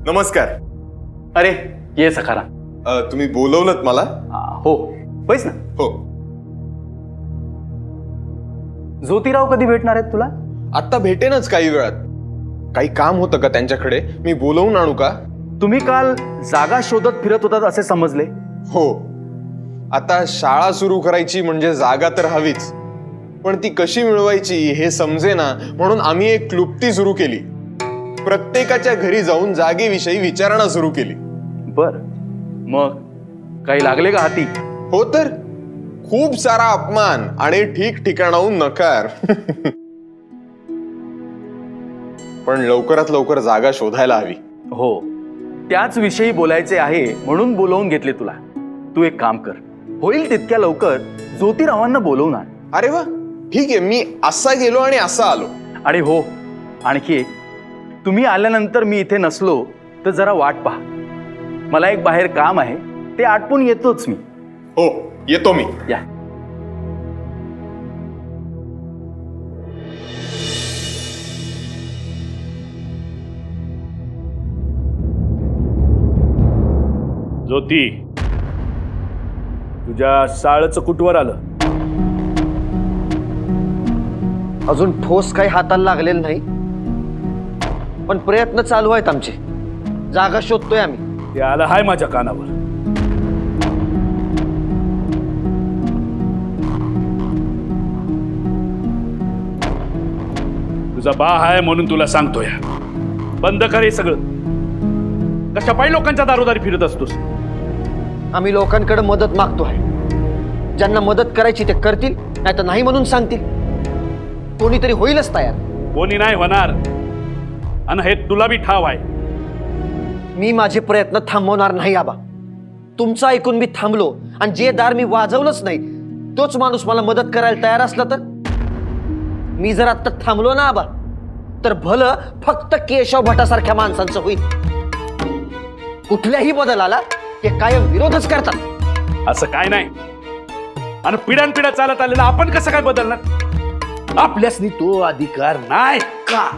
नमस्कार. अरे ये सखारा. तुम्ही बोलवलत मला? हो बैस ना. हो. ज्योतिराव कधी भेटणार आहेत तुला? आता भेटेनच काही वेळात. काही काम होतं का त्यांच्याकडे? मी बोलवून आणू का? तुम्ही काल जागा शोधत फिरत होतात असे समजले. हो. आता शाळा सुरू करायची म्हणजे जागा तर हवीच, पण ती कशी मिळवायची हे समजेना, म्हणून आम्ही एक क्लुप्ती सुरू केली. प्रत्येकाच्या घरी जाऊन जागेविषयी विचारणा सुरू केली. बर, मग काही लागले का हाती? हो तर खूप सारा अपमान आणि ठिकठिकाणाहून नकार. पण लवकरात लवकर जागा शोधायला हवी. हो, त्याच विषयी बोलायचे आहे म्हणून बोलवून घेतले तुला. तू एक काम कर, होईल तितक्या लवकर ज्योतिरावांना बोलवून आण. अरे वा, ठीक आहे. मी असा गेलो आणि असा आलो. आणि हो, आणखी एक, तुम्ही आल्यानंतर मी इथे नसलो तर जरा वाट पहा. मला एक बाहेर काम आहे, ते आटपून येतोच मी. हो, येतो मी. या. ज्योती, तुझ्या साळचं कुटवर आलं. अजून ठोस काही हाताला लागलेलं नाही, पण प्रयत्न चालू आहेत आमचे. जागा शोधतोय आम्ही. ते आलं हाय माझ्या कानावर. तुझा बा आहे म्हणून तुला सांगतोय, बंद कर हे सगळं. कशा पायी लोकांच्या दारोदारी फिरत असतोस? आम्ही लोकांकडे मदत मागतोय. ज्यांना मदत करायची ते करतील, नाही तर नाही म्हणून सांगतील. कोणीतरी होईलच तयार. कोणी नाही होणार, आणि हे तुला बी ठाव आहे. मी माझे प्रयत्न थांबवणार नाही आबा. तुमचं ऐकून मी थांबलो आणि जे दार मी वाजवलंच नाही तोच माणूस मला मदत करायला तयार असला तर? मी जर आता थांबलो ना आबा, तर भलं फक्त केशव भटासारख्या माणसांचं होईल. कुठल्याही बदलाला ते कायम विरोधच करतात. असं काय नाही, आणि पिढ्यानपिढ्या चालत आलेला आपण कसं काय बदलणार? आपल्यासनी तो अधिकार नाही का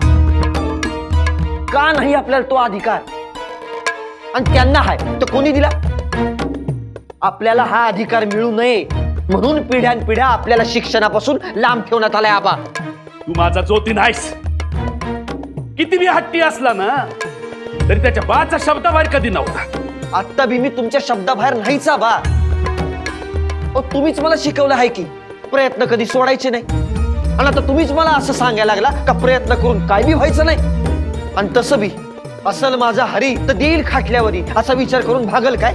का नाही आपल्याला तो अधिकार? आणि त्यांना हाय तर कोणी दिला? आपल्याला हा अधिकार मिळू नये म्हणून पिढ्यानपिढ्या आपल्याला शिक्षणापासून लांब ठेवण्यात आलाय आबा. तू माझा ज्योती नाहीस. किती बी हट्टी असला ना तरी त्याच्या बाचा शब्दाबाहेर कधी नव्हता. आत्ता बी मी तुमच्या शब्दाबाहेर नाहीच आबा. तुम्हीच मला शिकवलं आहे की प्रयत्न कधी सोडायचे नाही, आणि आता तुम्हीच मला असं सांगायला लागला का प्रयत्न करून काय बी व्हायचं नाही. आणि तसं बी असल माझा हरी तर देईल खाटल्यावरी असा विचार करून भागल काय?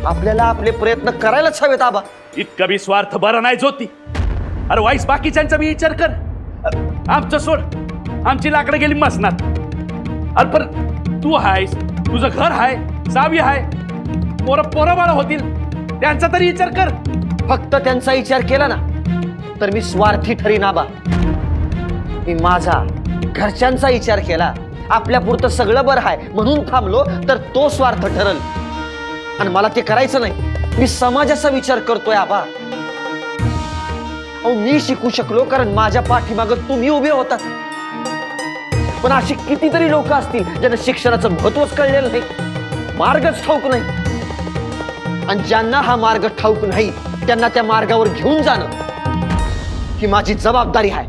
आपल्याला आपले प्रयत्न करायलाच हवेत आबा. इतका बी स्वार्थ बरा नाही ज्योती. अरे वाईस बाकीच्यांचा बी विचार कर. आमचं सोड, आमची लाकडं गेली मसनात. अरे पण तू हायस, तुझं घर हाय, सावी हाय, पोरं बाळ होतील, त्यांचा तरी विचार कर. फक्त त्यांचा विचार केला ना तर मी स्वार्थी ठरीन आबा. मी माझा घरच्यांचा विचार केला, आपल्या पुरतं सगळं बरं आहे म्हणून थांबलो तर तो स्वार्थ ठरल. आणि मला ते करायचं नाही. मी समाजाचा विचार करतोय आबा. मी शिकू शकलो कारण माझ्या पाठीमागं तुम्ही उभे होता. पण अशी कितीतरी लोक असतील ज्यांना शिक्षणाचं महत्वच कळलेलं नाही, मार्गच ठाऊक नाही. आणि ज्यांना हा मार्ग ठाऊक नाही त्यांना त्या मार्गावर घेऊन जाणं ही माझी जबाबदारी आहे.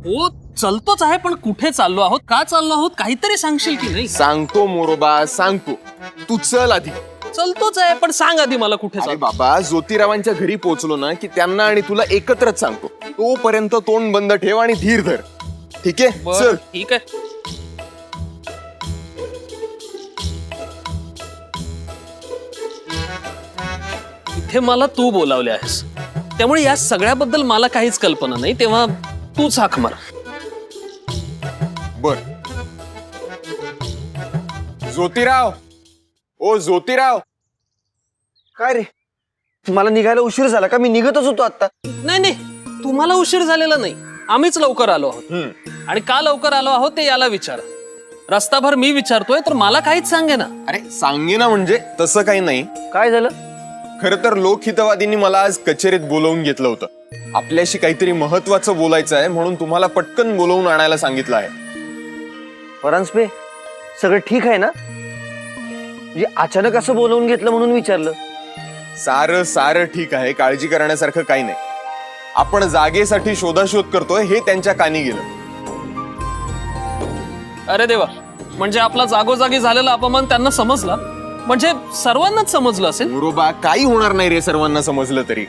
हो, चलतोच आहे, पण कुठे चाललो आहोत, का चाललो आहोत, काहीतरी सांगशील की नाही? सांगतो मोरोबा, सांगतो. तू चल आधी. चलतोच आहे, पण सांग आधी मला कुठे अरे चाललो. बाबा, ज्योतिरावांच्या घरी पोहोचलो ना की त्यांना आणि तुला एकत्रच सांगतो. तोपर्यंत तोंड बंद ठेव आणि धीर धर. ठीक आहे? बरं, चल. ठीक आहे. इथे मला तू बोलावले आहेस, त्यामुळे या सगळ्याबद्दल मला काहीच कल्पना नाही, तेव्हा तूच हाक मार. बर. ज्योतिराव, ओ ज्योतिराव. काय रे, मला निघायला उशीर झाला का? मी निघतच होतो आता. नाही नाही, तुम्हाला उशीर झालेला नाही, आम्हीच लवकर आलो आहोत. आणि का लवकर आलो आहोत ते याला विचारा. रस्ताभर मी विचारतोय तर मला काहीच सांगे ना. अरे सांगे ना, म्हणजे तसं काही नाही. काय झालं? खरं तर लोकहितवादींनी मला आज कचेरीत बोलवून घेतलं होतं. आपल्याशी काहीतरी महत्वाचं बोलायचं आहे म्हणून तुम्हाला पटकन बोलवून आणायला सांगितलं आहे. परांजपे, सगळं ठीक आहे ना? म्हणजे अचानक असं बोलवून घेतलं म्हणून विचारलं. सारं सारं ठीक आहे, काळजी करण्यासारखं काही नाही. आपण जागेसाठी शोधाशोध करतोय हे त्यांच्या कानी गेलं. अरे देवा, म्हणजे आपला जागोजागी झालेला अपमान त्यांना समजला, म्हणजे सर्वांनाच समजलं असेल. मुरोबा, काही होणार नाही रे सर्वांना समजलं तरी.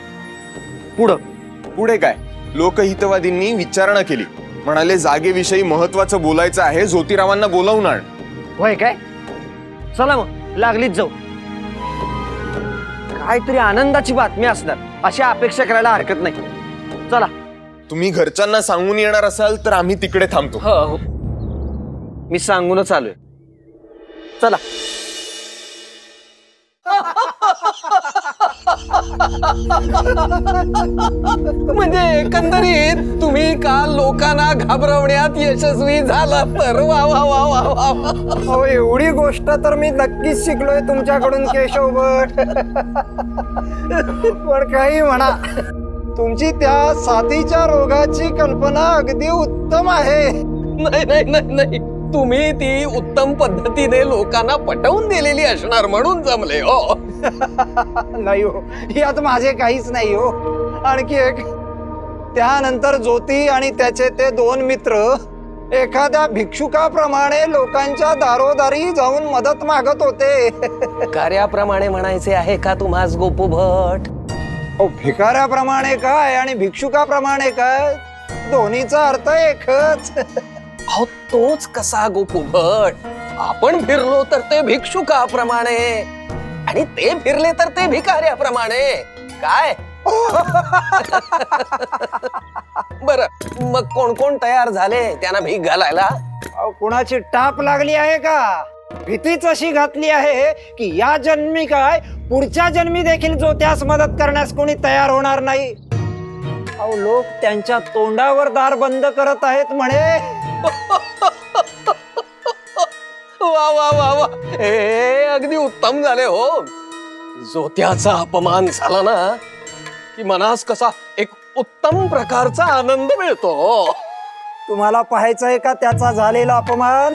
पुढे काय, लोकहितवादींनी विचारणा केली. म्हणाले जागेविषयी महत्वाचं बोलायचं आहे, ज्योतिरावांना बोलावून आण. होय काय? चला मग लागलीच जाऊ. काहीतरी आनंदाची बातमी असणार अशी अपेक्षा करायला हरकत नाही. चला. तुम्ही घरच्यांना सांगून येणार असाल तर आम्ही तिकडे थांबतो. हो. मी सांगूनच आलोय. चला. म्हणजे एकंदरीत तुम्ही काल लोकांना घाबरवण्यात यशस्वी झाला तर वा वा वा वा वा वा. अहो, एवढी गोष्ट तर मी नक्कीच शिकलोय तुमच्याकडून केशव भट. पण काही म्हणा, तुमची त्या साथीच्या रोगाची कल्पना अगदी उत्तम आहे. नाही नाही नाही नाही, तुम्ही ती उत्तम पद्धतीने लोकांना पटवून दिलेली असणार म्हणून जमले हो. नाही हो, यात माझे काहीच नाही हो. आणखी एक, त्यानंतर ज्योती आणि त्याचे ते 2 मित्र एखाद्या भिक्षुकाप्रमाणे लोकांच्या दारोदारी जाऊन मदत मागत होते. कार्याप्रमाणे म्हणायचे आहे का तुम्हास गोपू भट? अहो, भिकाऱ्याप्रमाणे काय आणि भिक्षुकाप्रमाणे काय, दोन्हीचा अर्थ एकच. अहो तोच कसा गोपू भट? आपण फिरलो तर ते भिक्षुकाप्रमाणे आणि ते फिरले तर ते भिकाऱ्याप्रमाणे. काय बर, मग कोण कोण तयार झाले त्यांना भीक घालायला? अहो, कुणाची टाप लागली आहे का? भीतीच अशी घातली आहे की या जन्मी काय, पुढच्या जन्मी देखील जो त्यास मदत करण्यास कोणी तयार होणार नाही. अहो, लोक त्यांच्या तोंडावर दार बंद करत आहेत म्हणे. वा वा वा वा, हे अगदी उत्तम झाले हो. जोत्याचा अपमान झाला ना की मनास कसा एक उत्तम प्रकारचा आनंद मिळतो. तुम्हाला पाहायचंय का त्याचा झालेला अपमान?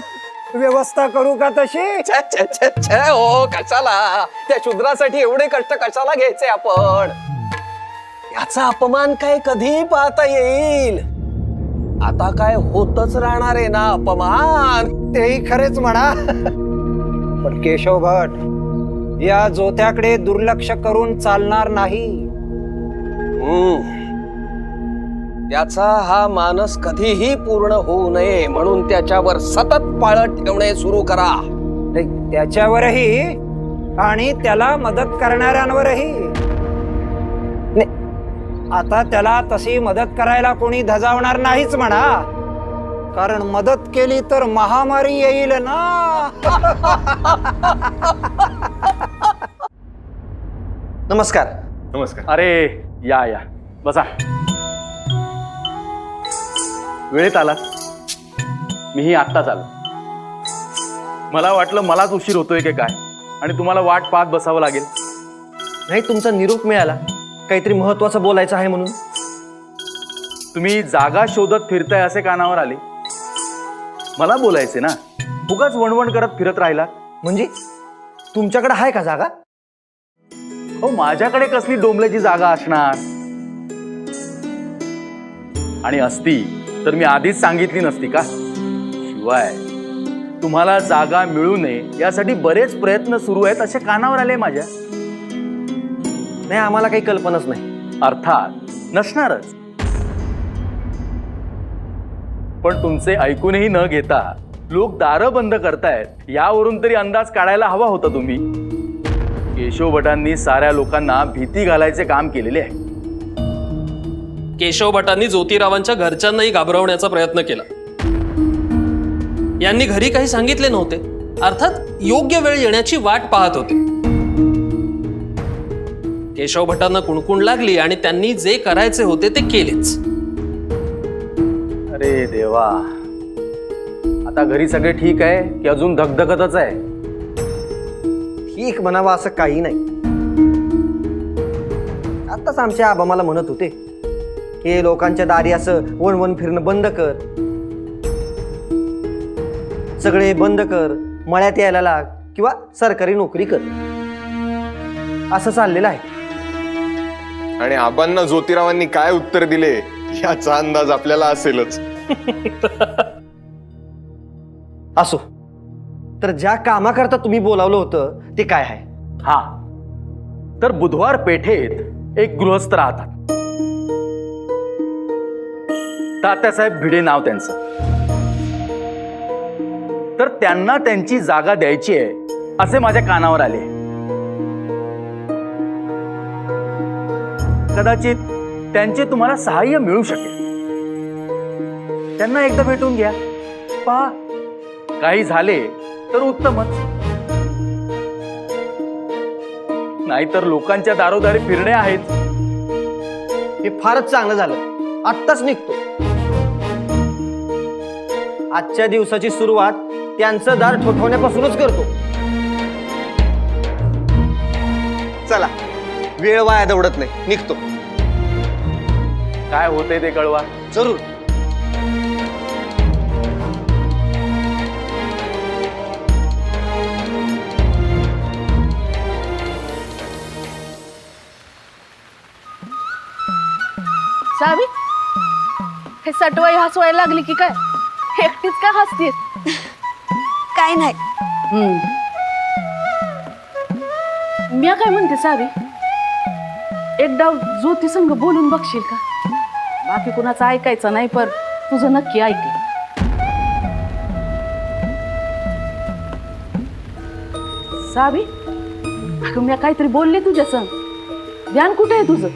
व्यवस्था करू का तशी? छे छे छे छे, हो कशाला, त्या शूद्रासाठी एवढे कष्ट कशाला घ्यायचे आपण? याचा अपमान काय कधी पाहता येईल? आता काय होतच राहणार आहे ना अपमान. तेही खरेच म्हणा. पण केशव भट, या जोत्याकडे दुर्लक्ष करून चालणार नाही. त्याचा हा मानस कधीही पूर्ण होऊ नये म्हणून त्याच्यावर सतत पाळत ठेवणे सुरू करा. नाही, त्याच्यावरही आणि त्याला मदत करणाऱ्यांवरही. नाही, आता त्याला तशी मदत करायला कोणी धजावणार नाहीच म्हणा, कारण मदत केली तर महामारी येईल ना. नमस्कार. नमस्कार. अरे या या, बसा. वेळेत आलात. मीही आत्ताच आलो. मला वाटलं मलाच उशीर होतोय की काय आणि तुम्हाला वाट पाहत बसावं लागेल. नाही, तुमचा निरोप मिळाला, काहीतरी महत्वाचं बोलायचं आहे म्हणून. तुम्ही जागा शोधत फिरताय असे कानावर आले. मला बोलायचे ना, उगाच वणवण करत फिरत राहिला. म्हणजे तुमच्याकडे आहे का जागा? हो, माझ्याकडे कसली डोंबल्याची जागा असणार? आणि असती तर मी आधीच सांगितली नसती का? शिवाय तुम्हाला जागा मिळू नये यासाठी बरेच प्रयत्न सुरू आहेत असे कानावर आले माझ्या. नाही, आम्हाला काही कल्पनाच नाही. अर्थात नसणारच, पण तुमचे ऐकूनही न घेता लोक दारं बंद करतायत यावरून तरी अंदाज काढायला हवा होता तुम्ही. केशव भटांनी साऱ्या लोकांना भीती घालायचे काम केलेले आहे. केशव भटांनी ज्योतिरावांच्या घरच्यांनाही घाबरवण्याचा प्रयत्न केला. यांनी घरी काही सांगितले नव्हते, अर्थात योग्य वेळ येण्याची वाट पाहत होते. केशव भटांना कुणकुण लागली आणि त्यांनी जे करायचे होते ते केलेच. अरे देवा, आता घरी सगळे ठीक आहे की अजून धगधगतच आहे? ठीक म्हणावा असं काही नाही. आत्ताच आमचे आबा मला म्हणत होते की लोकांच्या दारी असं वन वन फिरणं बंद कर, सगळे बंद कर, मळ्यात यायला लाग किंवा सरकारी नोकरी कर, असं चाललेलं आहे. आणि आबांना ज्योतिरावांनी काय उत्तर दिले याचा अंदाज आपल्याला असेलच. असो, तर ज्या कामाकरता तुम्ही बोलावलं होतं ते काय आहे? हा, तर बुधवार पेठेत एक गृहस्थ राहतात. तात्यासाहेब भिडे नाव त्यांचं. तर त्यांना त्यांची जागा द्यायची आहे असे माझ्या कानावर आले. कदाचित त्यांचे तुम्हाला सहाय्य मिळू शकेल. त्यांना एकदा भेटून घ्या, पहा काही झाले तर उत्तमच, नाहीतर लोकांच्या दारोदारी फिरणे आहेत. हे फारच चांगलं झालं, आत्ताच निघतो. आजच्या दिवसाची सुरुवात त्यांचं दार ठोठवण्यापासूनच करतो. चला, वेळ वाया दवडत नाही, निघतो. काय होते ते कळवा. जरूर. सावी, हे सटवाई हसवायला लागली की काय? एकटीच काय हसतीस? काय नाही. मी काय म्हणते सावी, एक डाव ज्योती संग बोलून बघशील का? बाकी कुणाचं ऐकायचं नाही, पर तुझं नक्की ऐकलं. सावी, अगं मी काहीतरी बोलले तुझ्या संग, ध्यान कुठे आहे तुझं?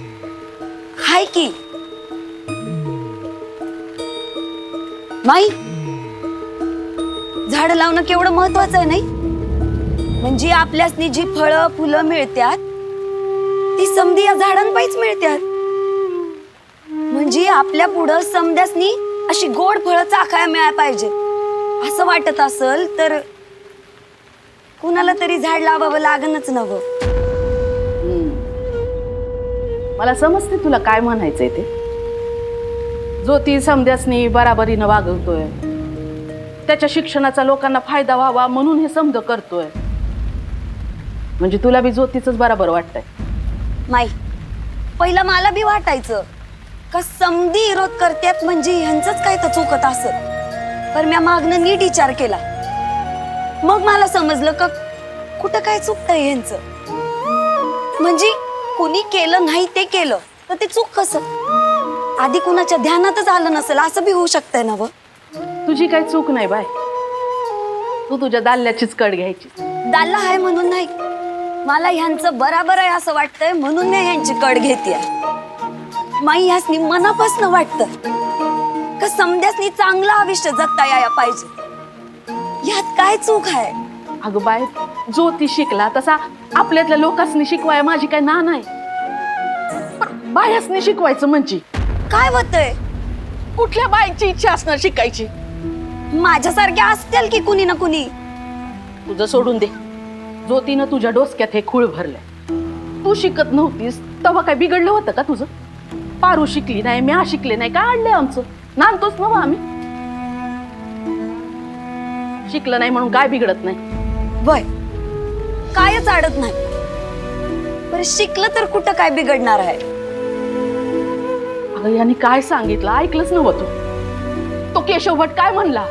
हाय की माई, झाड लावणं केवढं महत्वाचं आहे नाही? म्हणजे आपल्यासनी जी फळं फुलं मिळतात ती समधी या झाडांपायीच मिळतात. म्हणजे आपल्या पुढं समध्यासनी अशी गोड फळं चाखायला मिळायला पाहिजे असं वाटत असल तर कुणाला तरी झाड लावावं लागणच नवं. मला समजते तुला काय म्हणायचंय ते. ज्योती समध्यासनी बराबरीनं वागवतोय, त्याच्या शिक्षणाचा लोकांना फायदा व्हावा म्हणून हे समज करतोय. म्हणजे तुला बी ज्योतीच बराबर वाटतंय. माई, पहिलं मला बी वाटायचं का समधी विरोध करतात म्हणजे ह्यांचंच काय तर चुकत असत. पण म्या मागणं नीट विचार केला, मग मला समजलं का कुठं काय चुकतंय ह्यांचं. म्हणजे कुणी केलं नाही ते केलं तर ते चूक कसं आधी कुणाच्या ध्यानातच आलं नसेल असं बी होऊ शकतंय ना. तुझी काही चूक नाही बाय, तू तुझ्या दाल्याचीच कड घ्यायची. दाल्ला आहे म्हणून नाही, मला ह्यांचं बराबर आहे असं वाटतंय म्हणून मी ह्यांची कड घेते. माई ह्यासनी मनापासून वाटतं का समध्यासनी चांगलं आयुष्य जगता यायला पाहिजे. ह्यात काय चूक आहे? अगं बाय, ज्योती शिकला तसा आपल्यातल्या लोकांनी शिकवाय माझी काय ना नाही, पण बायासनी शिकवायचं म्हणजे काय होतंय? कुठल्या बाईची इच्छा असणार शिकायची? माझ्यासारख्या असतील की कुणी ना कुणी. तुझं सोडून दे, ज्योतीनं तुझ्या डोसक्यात हे खूळ भरलंय. तू शिकत नव्हतीस तेव्हा काय बिघडलं होतं का तुझं? पारू शिकली नाही, म्या शिकले नाही, काय आणलंय आमचं? नांदतोच नव्हा आम्ही. शिकलं नाही म्हणून काय बिघडत नाही? वय कायच अडत नाही. बरं शिकलं तर कुठं काय बिघडणार आहे? अगं यांनी काय सांगितलं ऐकलंच नव्हतं. तो केशव भट काय म्हणला?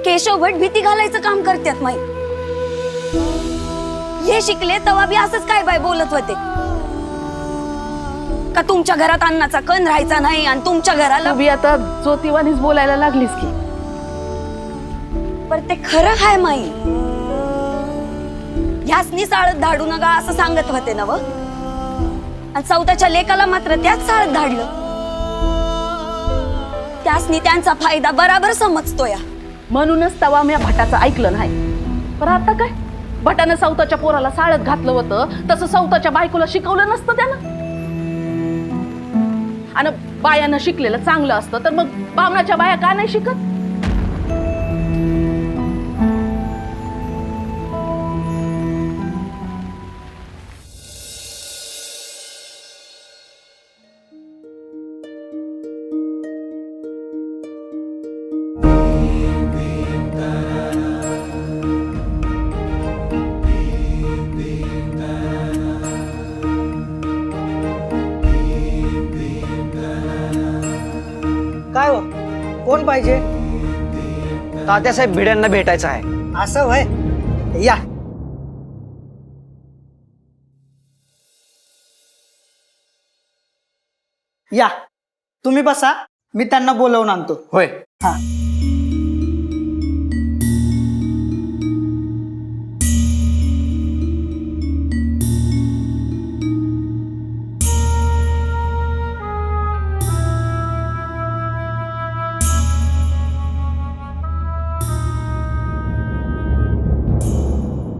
केशव भट भीती घालायचं काम करतात माई. हे शिकले तेव्हा बी असंच काय बाय बोलत होते का तुमच्या घरात अन्नाचा कण राहायचा नाही आणि तुमच्या घराला. तू बी आता ज्योतिवानीच बोलायला लागलीस की. पण ते खरं आहे माई. ह्यासनी साळत धाडू नका असं सांगत होते ना व, आणि स्वतःच्या लेकाला मात्र त्याच साळत धाडलं. त्यासनी त्यांचा फायदा बराबर समजतोय. म्हणूनच तवा म्या भटाचं ऐकलं नाही. पण आता काय, भटानं सौताच्या पोराला साळत घातलं होतं तसं सौताच्या बायकोला शिकवलं नसतं त्यानं. आणि बायानं शिकलेलं चांगलं असतं तर मग बामणाच्या बाया का नाही शिकत? कोण पाहिजे? तात्यासाहेब भिड्यांना भेटायचं आहे. असं वय, या. या तुम्ही बसा, मी त्यांना बोलवून आणतो. होय. हा.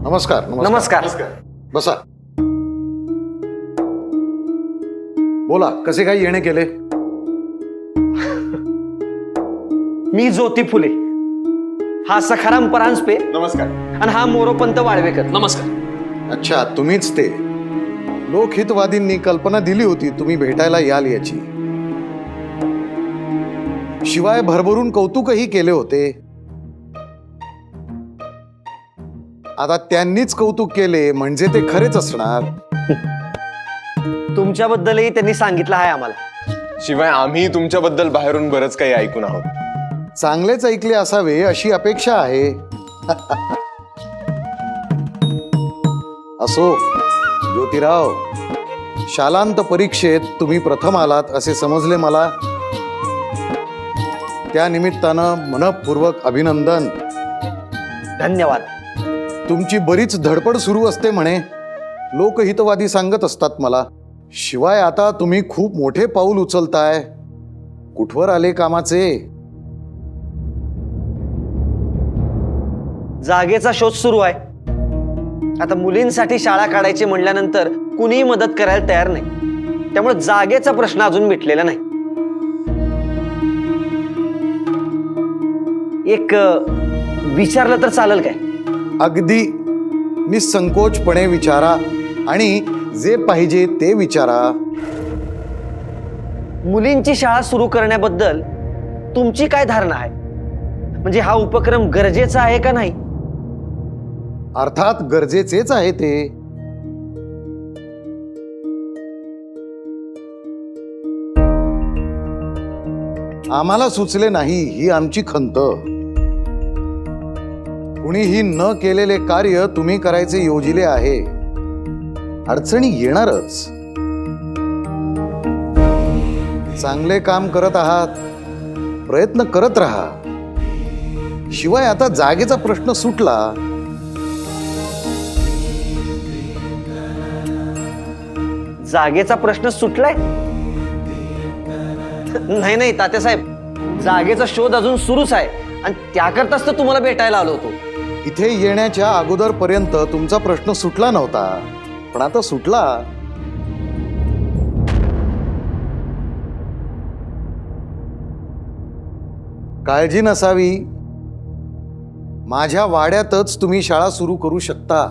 नमस्कार. नमस्कार. बसा. बोला, कसे काय येणे केले? मी ज्योती फुले, हा सखाराम परांजपे नमस्कार. आणि हा मोरोपंत वाळवेकर. नमस्कार. अच्छा, तुम्हीच ते. लोकहितवादींनी कल्पना दिली होती तुम्ही भेटायला याल याची. शिवाय भरभरून कौतुकही केले होते. आता त्यांनीच कौतुक केले म्हणजे ते खरेच असणार. तुमच्याबद्दलही त्यांनी सांगितलं आहे आम्हाला. शिवाय आम्ही तुमच्याबद्दल बाहेरून बरंच काही ऐकून आहोत. चांगलेच ऐकले असावे अशी अपेक्षा आहे. असो ज्योतिराव, शालांत परीक्षेत तुम्ही प्रथम आलात असे समजले मला. त्या निमित्तानं मनपूर्वक अभिनंदन. धन्यवाद. तुमची बरीच धडपड सुरू असते म्हणे, लोकहितवादी सांगत असतात मला. शिवाय आता तुम्ही खूप मोठे पाऊल उचलताय. कुठवर आले कामाचे? जागेचा शोध सुरू आहे. आता मुलींसाठी शाळा काढायची म्हणल्यानंतर कुणीही मदत करायला तयार नाही. त्यामुळे जागेचा प्रश्न अजून मिटलेला नाही. एक विचारलं तर चालेल काय? अगदी निसंकोचपणे विचारा आणि जे पाहिजे ते विचारा. मुलींची शाळा सुरू करण्याबद्दल तुमची काय धारणा आहे? म्हणजे हा उपक्रम गरजेचा आहे का नाही? अर्थात गरजेचेच आहे ते. आम्हाला सुचले नाही ही आमची खंत. कुणीही न केलेले कार्य तुम्ही करायचे योजिले आहे. अडचणी येणारच. चांगले काम करत आहात, प्रयत्न करत राहा. शिवाय आता जागेचा प्रश्न सुटला. जागेचा प्रश्न सुटलाय? नाही नाही तात्यासाहेब, जागेचा शोध अजून सुरूच आहे आणि त्याकरताच तर तुम्हाला भेटायला आलो होतो. इथे येण्याच्या अगोदर पर्यंत तुमचा प्रश्न सुटला नव्हता, पण आता सुटला. काळजी नसावी. माझ्या वाड्यातच तुम्ही शाळा सुरू करू शकता.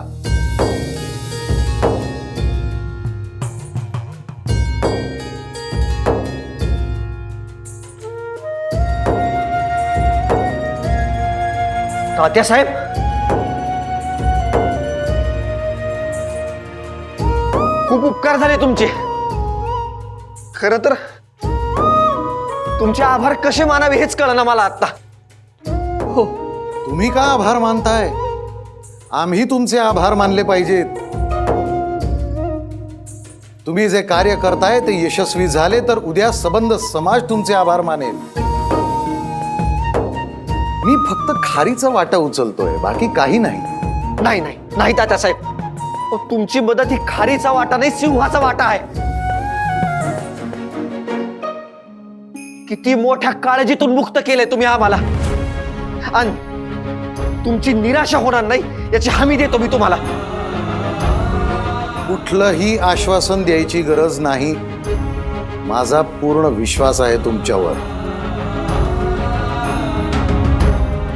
तात्यासाहेब, खूप उपकार झाले तुमचे. खर तर तुमचे आभार कसे मानावे हेच कळना मला आता. हो, तुम्ही का आभार मानताय? आम्ही तुमचे आभार मानले पाहिजेत. तुम्ही जे कार्य करताय ते यशस्वी झाले तर उद्या सबंध समाज तुमचे आभार मानेल. मी फक्त खारीचा वाटा उचलतोय, बाकी काही नाही. नाही नाही नाही तात्यासाहेब, तुमची मदत ही खारीचा वाटा नाही, सिंहाचा वाटा आहे. किती मोठ्या काळजीतून मुक्त केले तुम्ही आम्हाला, आणि तुमची निराशा होणार नाही याची हमी देतो मी तुम्हाला. कुठलंही आश्वासन द्यायची गरज नाही. माझा पूर्ण विश्वास आहे तुमच्यावर.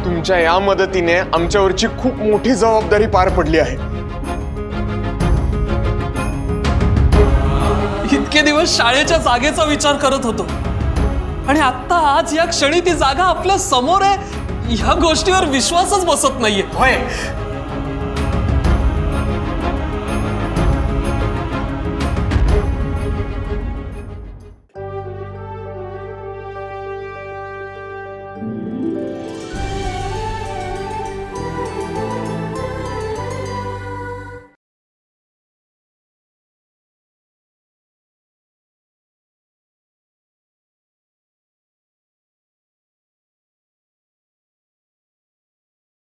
तुमच्या या मदतीने आमच्यावरची खूप मोठी जबाबदारी पार पडली आहे. इतके दिवस शाळेच्या जागेचा विचार करत होतो आणि आता आज या क्षणी ती जागा आपल्या समोर आहे. ह्या गोष्टीवर विश्वासच बसत नाहीये. होय,